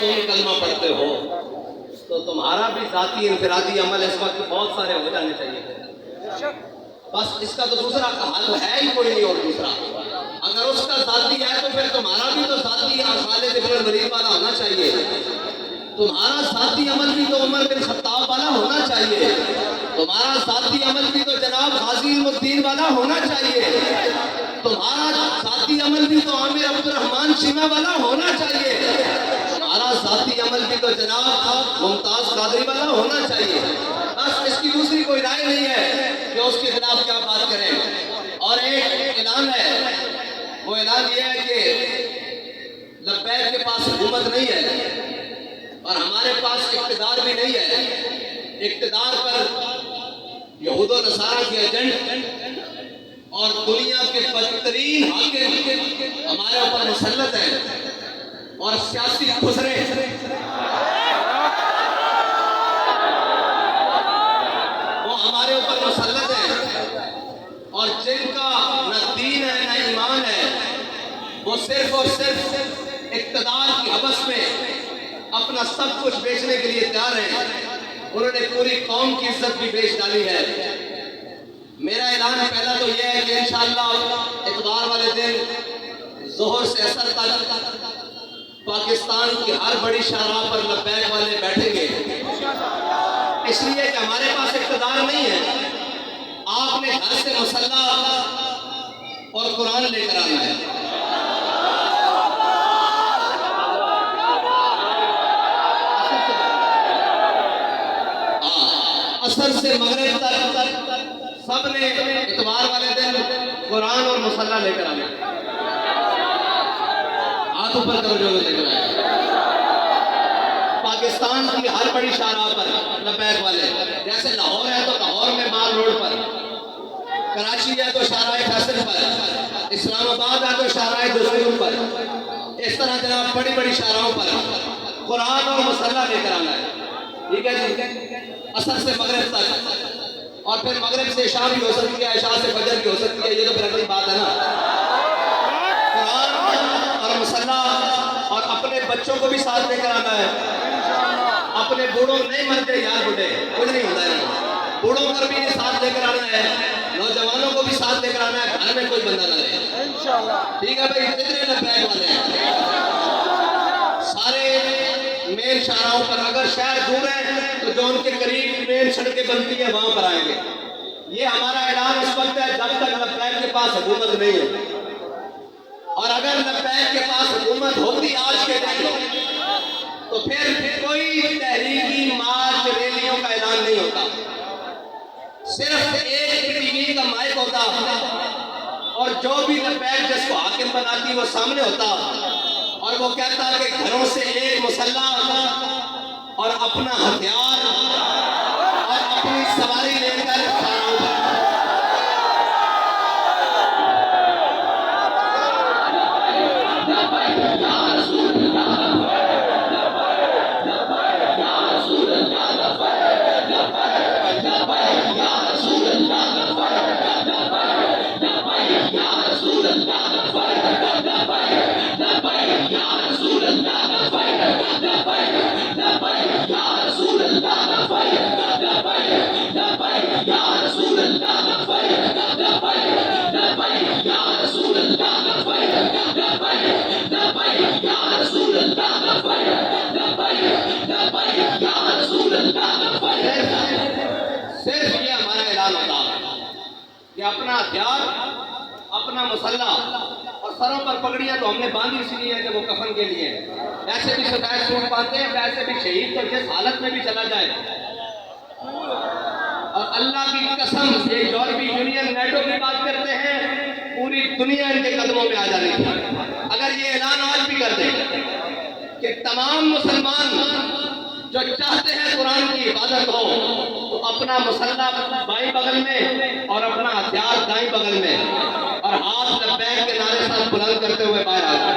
तुम कलमा पढ़ते हो तो तुम्हारा भी जाती इंफरादी अमल इस वक्त बहुत सारे हो जाने चाहिए। बस इसका तो दूसरा हल है ही कोई नहीं। और दूसरा अगर उसका जाती है तो फिर तुम्हारा भी तो जाती खालिद इब्न वलीद वाला होना चाहिए। तुम्हारा साथी अमल भी तो उमर बिन खत्ताब वाला होना चाहिए। तुम्हारा साथी अमल भी तो जनाब गाजी इल्मुद्दीन वाला होना चाहिए। तुम्हारा साथी अमल भी तो आमिर अब्दुर्रहमान शिमा वाला होना चाहिए। तुम्हारा साथी अमल भी तो जनाब मुमताज कादरी वाला होना चाहिए। बस इसकी दूसरी कोई राय नहीं है कि उसके खिलाफ क्या बात करें। और एक ऐलान है, वो ऐलान ये है कि लब्बैक के पास हुकूमत नहीं है और हमारे पास इक़्तिदार भी नहीं है। इक़्तिदार पर यहूद व नसारा के एजेंट और दुनिया के बदतरीन हाकिम हमारे ऊपर मुसल्लत हैं और सियासी खुसरे वो हमारे ऊपर मुसल्लत हैं और जिनका न दीन है न ईमान है, वो सिर्फ और सिर्फ इक़्तिदार की हवस में अपना सब कुछ बेचने के लिए तैयार हैं। उन्होंने पूरी कौम की इज्जत भी बेच डाली है। मेरा ऐलान पहला तो यह है कि इंशाअल्लाह इतवार वाले दिन ज़ोहर से असर तक पाकिस्तान की हर बड़ी शाहराह पर लब्बैक वाले बैठेंगे, इसलिए कि हमारे पास इक़्तिदार नहीं है। आपने घर से मसल्ला और कुरान लेकर आना है। असर से मगरिब तक सबने इतवार वाले दिन कुरान और मुसल्ला लेकर आना। हाथ ऊपर करो जो लेकर आए। पाकिस्तान की हर बड़ी शाहराह पर लब्बैक वाले, जैसे लाहौर है तो लाहौर में माल रोड पर, कराची है तो शाहराह फैसल पर, इस्लामाबाद है तो शाहराह दुसूर पर, इस तरह जनाब बड़ी बड़ी शाहराहों पर कुरान और मुसल्ला लेकर आना है। ठीक है जी, असर से मगरिब तक, और फिर मगरिब से इशा भी हो सकती है, इशा से फजर भी हो सकती है। ये तो फिर अगली बात है ना। कुरान और मुसल्ला, और अपने बच्चों को भी साथ लेकर आना है। अपने बूढ़ों नहीं मरते यार, बूढ़े कुछ नहीं होता है, बूढ़ों पर भी साथ लेकर आना है, नौजवानों को भी साथ लेकर आना है, घर में कोई बंदा ना रहे इंशाअल्लाह। ठीक है भाई, कितने लब्बैक वाले हैं सारे मेन शाहराहों पर। अगर शहर दूर है तो जो उनके करीब मेन सड़कें बनती है वहां पर आएंगे। ये हमारा ऐलान इस वक्त है जब तक लब्बैक के पास हुकूमत नहीं है। और अगर लब्बैक के पास हुकूमत होती आज के दिन तो फिर कोई तहरीकी मार्च रैलियों का ऐलान नहीं होता, सिर्फ एक टीवी का माइक होता और जो भी लब्बैक जिसको हाकिम बनाती वो सामने होता और वो कहता कि घरों से एक मुसल्ला और अपना हथियार और अपनी सवारी लेकर अपना हथियार अपना मुसल्ला और सरों पर पगड़ियां तो हमने बांधी इसलिए है कि वो कफन के लिए, ऐसे भी सफेद सूट पाते हैं, वैसे भी शहीद तो जिस हालत में भी चला जाए। और अल्लाह की कसम, ये यूरोपीय यूनियन नेटो की बात करते हैं, पूरी दुनिया इनके कदमों में आ जानी थी। अगर ये ऐलान आज भी कर दे कि तमाम मुसलमान जो चाहते हैं कुरान की इबादत हो तो अपना मुसल्ला बाईं बगल में और अपना हथियार दाईं बगल में और हाथ लब्बैक के नारे साथ बुलंद करते हुए बाहर आ जाए।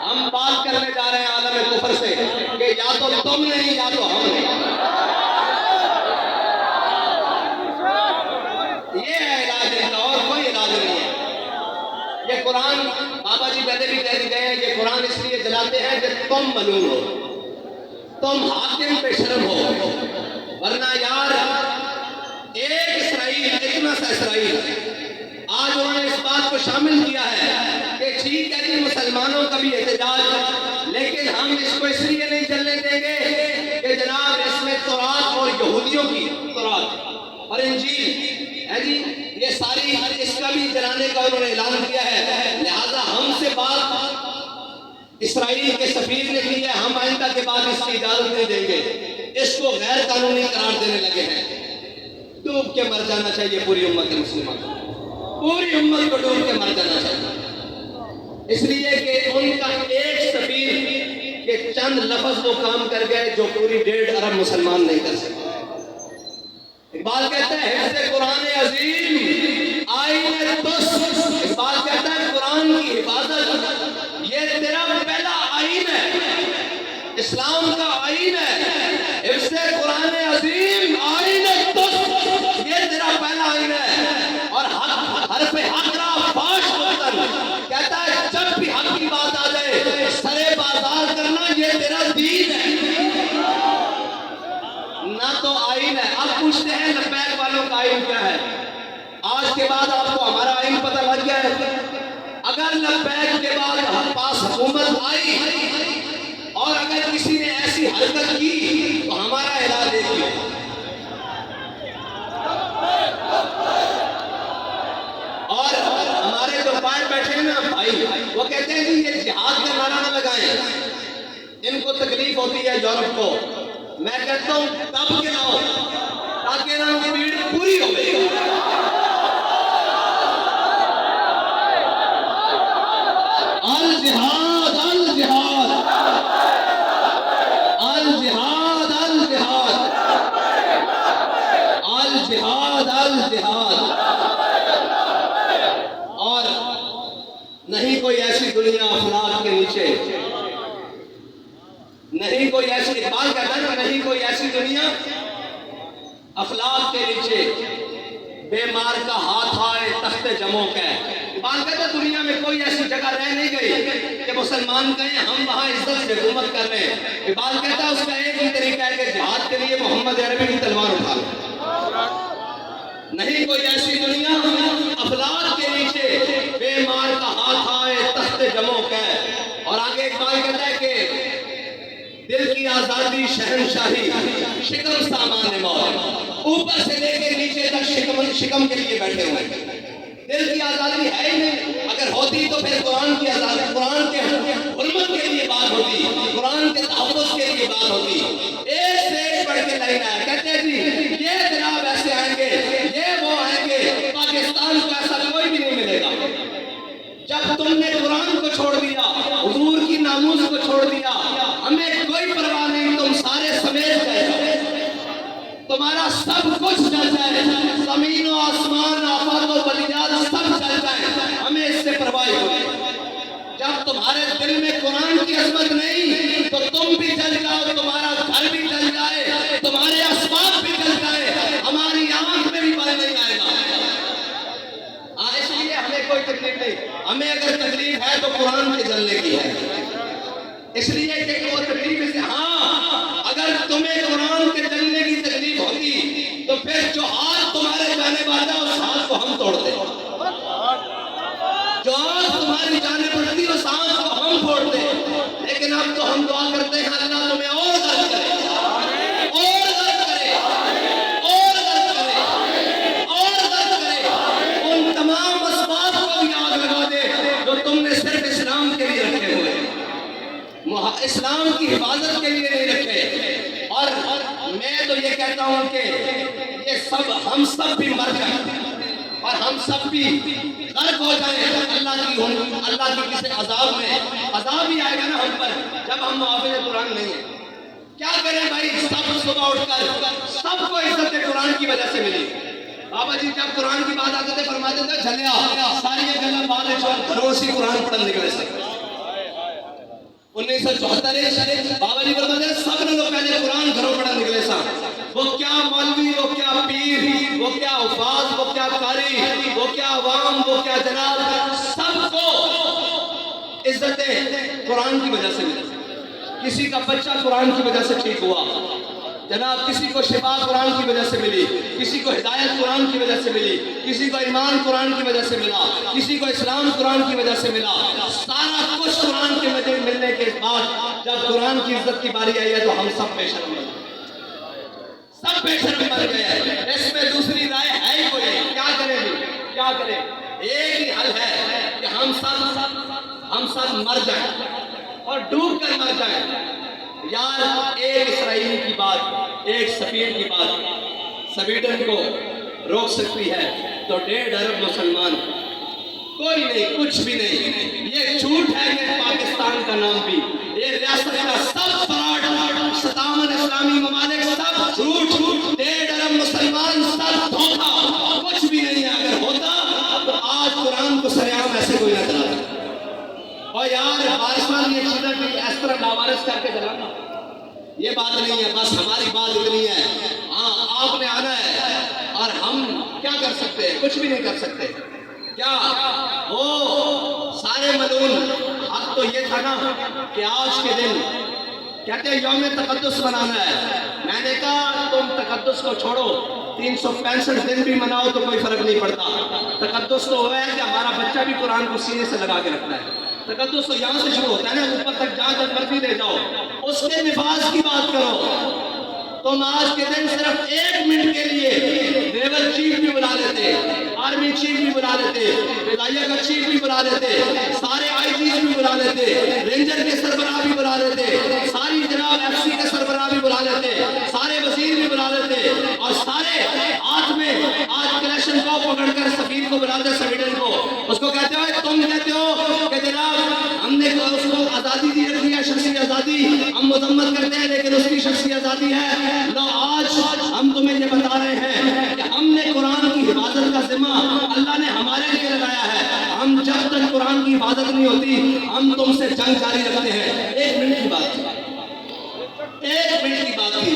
हम बात करने जा रहे हैं आलम कुफर से कि या तो तुम नहीं या तो हम नहीं। ये है इलाज, इनका और कोई इलाज नहीं है। कि कुरान, बाबा जी पहले भी कह गए हैं कि कुरान इसलिए जलाते हैं कि तुम मलूम हो, तुम हाकिम पे शर्म हो, वरना यार एक इसराइल, इतना सा इसराइल आज उन्होंने इस बात को शामिल किया है कि ठीक है जी मुसलमानों का भी एहतजाज, लेकिन हम इसको इसलिए नहीं चलने देंगे कि जनाब इसमें तौरात और यहूदियों की तौरात और इंजील है जी, ये सारी इसका भी जलाने का उन्होंने ऐलान किया है। लिहाजा हमसे बात इसराइल के सफीर ने की है, हम आइंदा के बाद इसकी इजाजत नहीं देंगे, इसको गैर कानूनी करार देने लगे हैं। डूब के मर जाना चाहिए पूरी उम्मत मुस्लिम, पूरी उम्मत को डूब के मर जाना चाहिए, इसलिए कि उनका एक सफीर के चंद लफ्ज वो काम कर गए जो पूरी 1.5 अरब मुसलमान नहीं कर सकते। इकबाल कहता है हिफ्ज़े कुरान अज़ीम आईने तुस, इकबाल कहता है कुरान की हिफाजत ये तेरा पहला आईन है, इस्लाम का आईन है। हिफ्ज़े कुरान अज़ीम आईने तुस, ये तेरा पहला आईन है। और हरफ़े हक़रा फाश वतन, कहता है जब भी हक की बात आ जाए सरे बाजार करना ये तेरा दीन है, ना तो आईन है। अब पूछते हैं लब्बैक वालों का आईन क्या है? आज के बाद आपको हमारा आईन पता लग गया है। अगर लब्बैक के बाद पास हुकूमत आई और अगर किसी ने ऐसी हरकत की तो हमारा इलाज देखिए, और हमारे जो बाहर बैठे हैं ना भाई, वो कहते हैं जी ये जिहाद का नारा ना लगाएं, इनको तकलीफ होती है यूरोप को। मैं कहता हूं तब के लाओ ताकि ना स्पीड पूरी हो गई। अल जिहाद अल जिहाद अल जिहाद अल जिहाद अल जिहाद अल जिहाद। और नहीं कोई ऐसी दुनिया अफलाक के नीचे, नहीं कोई ऐसी, इकबाल कहता है नहीं कोई ऐसी दुनिया अफलाक के नीचे बेमार का हाथ आए तख्ते जमो के। इकबाल कहता है दुनिया में कोई ऐसी जगह रह नहीं गई कि मुसलमान कहें हम वहां इज्जत से हुकूमत कर रहे हैं। इकबाल कहता है उसका एक ही तरीका है कि जिहाद के लिए मोहम्मद अरबी की तलवार उठा लो। नहीं कोई ऐसी दुनिया अफलाक के नीचे बेमार का हाथ आए तख्ते जमो के। और आगे इकबाल कहता है कि दिल की आजादी शहनशाही शिकम सामान मौत, ऊपर से लेके नीचे तक शिकम शिकम के लिए बैठे हुए। दिल की आजादी है ही नहीं, अगर होती तो फिर कुरान की आजादी, कुरान के हुर्मत के लिए बात होती, कुरान के तहफ़्फ़ुज़ के लिए बात होती। एक से एक बढ़ के लाइन है, कहते हैं जी ये जनाब ऐसे आएंगे, ये वो आएंगे, पाकिस्तान को ऐसा कोई भी नहीं मिलेगा। जब तुमने कुरान को छोड़ दिया, हुजूर की नामूस को छोड़ दिया, हमें कोई परवाह नहीं, तुम सारे समेत गए, तुम्हारा सब कुछ चल जाए, जमीन और आसमान आफात और बलियात सब चल जाए, हमें इससे परवाह नहीं। जब तुम्हारे दिल में कुरान की अजमत नहीं तो तुम भी जल जाओ, तुम्हारा घर भी जल जाए, तुम्हारे असबाब भी जल जाए, हमारी आंख में भी पानी नहीं आएगा। इसलिए हमें कोई तकलीफ नहीं, हमें अगर तकलीफ है तो कुरान के जलने की है, इसलिए कि वो तकलीफ से, हाँ अगर तुम्हें कुरान के जलने की तकलीफ होती तो फिर जो हाथ तुम्हारे जाने वाला उस हाथ को हम तोड़ते, जो हाथ तुम्हारी जाने पड़ती उस हाथ को हम तोड़ते। लेकिन अब तो हम दुआ करते हैं अल्लाह तुम्हें और दर्द करे, और दर्द करे, और दर्द करे, और दर्द करे, उन तमाम असबाब को भी आग लगा दे जो तुमने सिर्फ इस्लाम के लिए रखे हुए, इस्लाम की हिफाजत के लिए नहीं रखे। और मैं तो ये कहता हूं कि ये सब हम सब भी मर जाए और हम सब भी गर्क हो जाए अल्लाह की किसी अजाब में, अजाब ही आएगा ना हम पर जब हम मुआफ़िज़ कुरान नहीं है। क्या करें भाई, सब सुबह उठकर सबको इज्जत कुरान की वजह से मिली। बाबा जी जब कुरान की बात आते थे फरमाते थे झलिया सारी गल्ला बाद घरों से कुरान पढ़ने निकले से 1974 बाबा जी फरमाते सब ने तो पहले कुरान घरों पढ़ा निकले सा। वो क्या मौलवी, वो क्या पीर, वो क्या उफाज, वो क्या कारी, वो क्या अवाम, वो क्या जनाब, सबको इज्जतें कुरान की वजह से मिली। किसी का बच्चा कुरान की वजह से ठीक हुआ जनाब, किसी को शिफा कुरान की वजह से मिली, किसी को हिदायत कुरान की वजह से मिली, किसी को ईमान कुरान की वजह से मिला, किसी को इस्लाम कुरान की वजह से मिला। सारा कुछ कुरान के वजह मिलने के बाद जब कुरान की इज्जत की बारी आई है तो हम सब बेशर्म बन गए, सब बेशर्म बन गए। इसमें दूसरी राय है ही कोई नहीं। क्या करें, क्या करें? एक ही हल है कि हम सब मर जाएं और डूब कर मर जाएं। यार एक इसराइली की बात, एक सफीर की बात स्वीडन को रोक सकती है तो 1.5 अरब मुसलमान कोई नहीं, कुछ भी नहीं। ये झूठ है कि पाकिस्तान का नाम भी, ये रियासत का सब फ्रॉड, 57 इस्लामी ममालिक सब झूठ, 1.5 अरब मुसलमान सब धोखा, कुछ भी नहीं है। अगर होता तो आज कुरान को सरेआम ऐसे कोई न चलाता। और यार बारिशमान ये चीज़ें भी इस तरह लावारिस करके चलाना ये बात नहीं है। बस हमारी बात इतनी है, हाँ आपने आना है और हम क्या कर सकते हैं? कुछ भी नहीं कर सकते। क्या वो सारे मलून अब तो ये था ना कि आज के दिन कहते हैं यौम तकद्दुस मनाना है। मैंने कहा तुम तकद्दुस को छोड़ो, 365 दिन भी मनाओ तो कोई फर्क नहीं पड़ता। तकद्दुस तो हुआ है कि हमारा बच्चा भी कुरान को सीने से लगा के रखता है। तकद्दुस तो यहाँ से शुरू होता है ना, ऊपर तक जहाँ तक मर्जी ले जाओ। उसके निफाज की बात करो, तुम आज के दिन सिर्फ 1 मिनट के लिए नेवल चीफ भी बुला लेते, आर्मी चीफ भी बुला लेते, विधायक का चीफ भी बुला लेते, सारे आईजीज भी बुला लेते, रेंजर के सरबराह भी बुला लेते, सारी जनाब एफसी के सरबराह भी बुला लेते, सारे वजीर भी बुला लेते और सारे हाथ में आज कलेक्शन को पकड़कर सफीर को बुलाते स्वीडन को। उसको कहते हो, तुम कहते हो कि जनाब हमने उसको आज़ादी दी रखी है, शख्सी आज़ादी, हम मजम्मत करते हैं लेकिन उसकी शख्सी आज़ादी है। लो आज हम तुम्हें ये बता रहे हैं कि हमने कुरान की हिफाजत का जिम्मा अल्लाह ने हमारे लिए लगाया है। हम जब तक कुरान की हिफाजत नहीं होती हम तुमसे जंग जारी रखते हैं। 1 मिनट की बात थी, 1 मिनट की बात थी,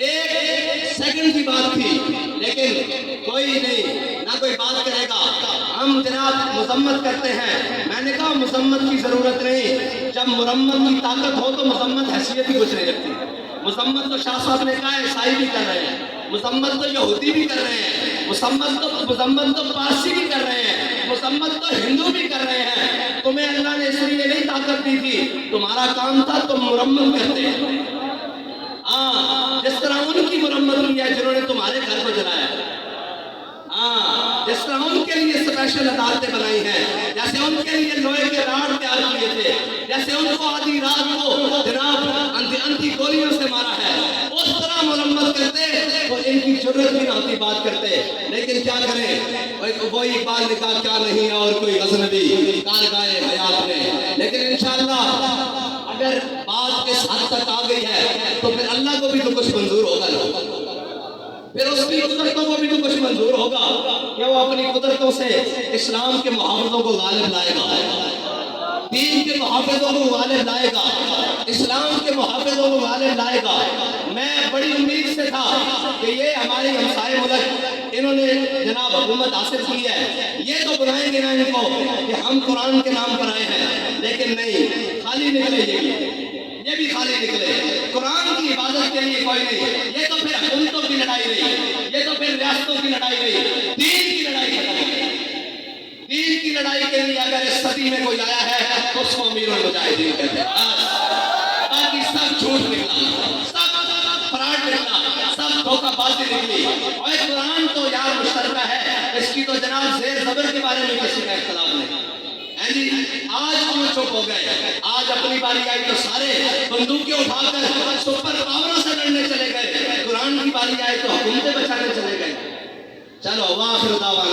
1 सेकंड की बात थी, लेकिन कोई नहीं, ना कोई बात करेगा। हम जनाब मजम्मत करते हैं। मैंने कहा मजम्मत की जरूरत नहीं, जब मुरम्मत की ताकत हो तो मजम्मत हैसियत ही कुछ नहीं रखती। मुसम्मत तो शाह साहब ने कहा ईसाई भी कर रहे हैं, मुसम्मत तो यहूदी भी कर रहे हैं, मुसम्मत तो पारसी भी कर रहे हैं, मुसम्मत तो हिंदू भी कर रहे हैं। तुम्हें अल्लाह ने इसलिए नहीं ताकत दी थी, तुम्हारा काम था तुम मुरम्मत करते। हाँ, जिस तरह उनकी मुरम्मत की है जिन्होंने तुम्हारे घर को जलाया। हाँ, जिस तरह उनके लिए स्पेशल अदालतें बनाई हैं, जैसे उनके लिए लोहे के राड तैयार किए थे, जैसे उनको आधी रात को जनाब अंधी गोलियों से मारा है, उस तरह मुरम्मत करते तो इनकी जरूरत भी ना होती बात करते। लेकिन क्या करें, वो इकबाल ने कहा क्या नहीं है और कोई गज़नवी कारगाए हयात में। लेकिन इंशाअल्लाह अगर बात इस हद तक आ गई है तो फिर अल्लाह को भी तो कुछ मंजूर होगा ना, फिर उसकी कुदरतों को भी तो कुछ मंजूर होगा कि वो अपनी कुदरतों से इस्लाम के मुहाफिजों को गालिब लाएगा, दीन के मुहाफिजों को गालिब लाएगा, इस्लाम के मुहाफिजों को गालिब लाएगा। मैं बड़ी उम्मीद से था कि ये हमारे हमसाए मुल्क इन्होंने जनाब हुकूमत हासिल की है, ये तो बुलाएंगे ना इनको कि हम कुरान के नाम पर आए हैं, लेकिन नहीं, खाली निकले ये भी खाली निकले। कुरान की इबादत के लिए कोई नहीं, ये तो फिर हुकूमतों की लड़ाई रही, ये तो फिर रियासतों की लड़ाई रही, दीन की लड़ाई खत्म हो गई। दीन की लड़ाई के लिए अगर इस सदी में कोई आया है तो उसको अमीरुल मुजाहिदीन कहते हैं। बाकी सब झूठ निकला, सब फ्रॉड निकला, सब धोखाबाजी निकली। और कुरान तो यार मुश्तरका है, इसकी तो जनाब ज़ेर ज़बर के बारे में किसी का इख्तिलाफ नहीं। जी आज क्यों चुप हो गए? आज अपनी बारी आई तो सारे बंदूकें उठाकर सुपर पावरों से लड़ने चले गए, कुरान की बारी आई तो हुकूमतें बचाने चले गए। चलो वाह, फिर दावा